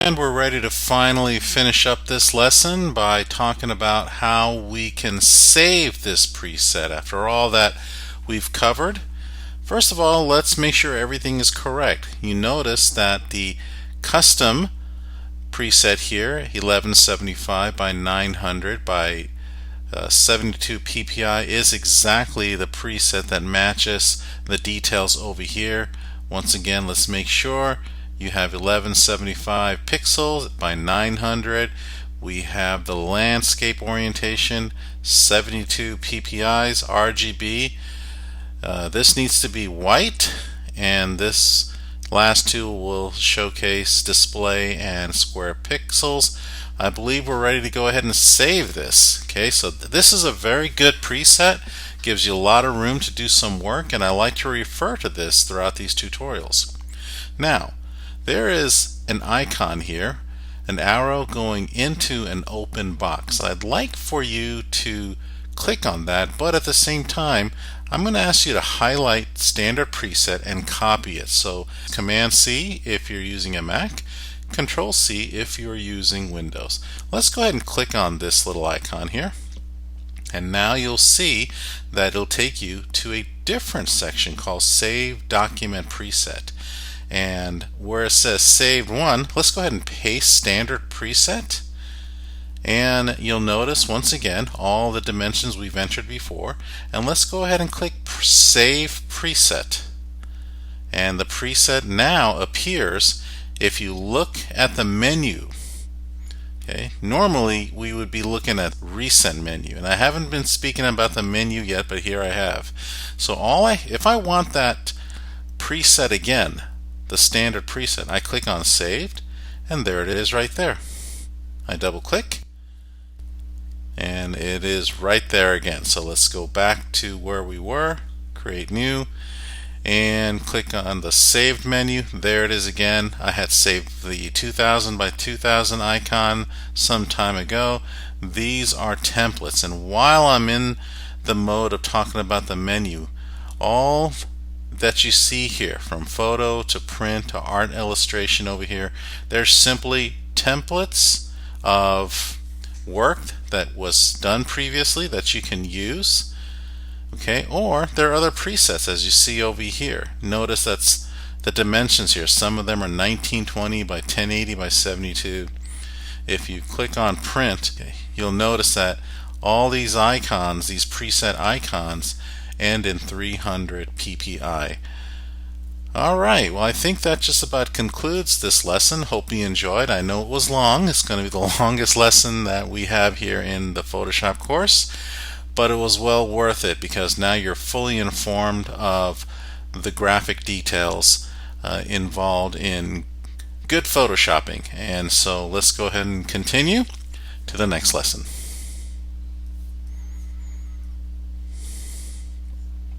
And we're ready to finally finish up this lesson by talking about how we can save this preset after all that we've covered. First of all, let's make sure everything is correct. You notice that the custom preset here, 1175 by 900 by 72 ppi, is exactly the preset that matches the details over here. Once again, let's make sure you have 1175 pixels by 900. We have the landscape orientation, 72 PPIs, RGB. This needs to be white, and this last two will showcase display and square pixels. I believe we're ready to go ahead and save this. Okay, so this is a very good preset, gives you a lot of room to do some work, and I like to refer to this throughout these tutorials. Now, there is an icon here, an arrow going into an open box. I'd like for you to click on that, but at the same time, I'm going to ask you to highlight standard preset and copy it. So Command C if you're using a Mac, Control C if you're using Windows. Let's go ahead and click on this little icon here. And now you'll see that it'll take you to a different section called Save Document Preset. And where it says saved one, let's go ahead and paste standard preset. And you'll notice once again all the dimensions we've entered before. And let's go ahead and click Save Preset. And the preset now appears if you look at the menu. Okay, normally we would be looking at recent menu, and I haven't been speaking about the menu yet, but here I have. So if I want that preset again, the standard preset, I click on saved, and there it is right there. I double click, and it is right there again. So let's go back to where we were, create new, and click on the saved menu. There it is again. I had saved the 2000 by 2000 icon some time ago. These are templates, and while I'm in the mode of talking about the menu, all that you see here, from photo to print to art illustration over here, they're simply templates of work that was done previously that you can use. Okay, or there are other presets as you see over here. Notice that's the dimensions here. Some of them are 1920 by 1080 by 72. If you click on print, you'll notice that all these icons, these preset icons, end in 300 ppi. Alright, well, I think that just about concludes this lesson. Hope you enjoyed. I know it was long. It's going to be the longest lesson that we have here in the Photoshop course, but it was well worth it because now you're fully informed of the graphic details involved in good photoshopping. And so let's go ahead and continue to the next lesson.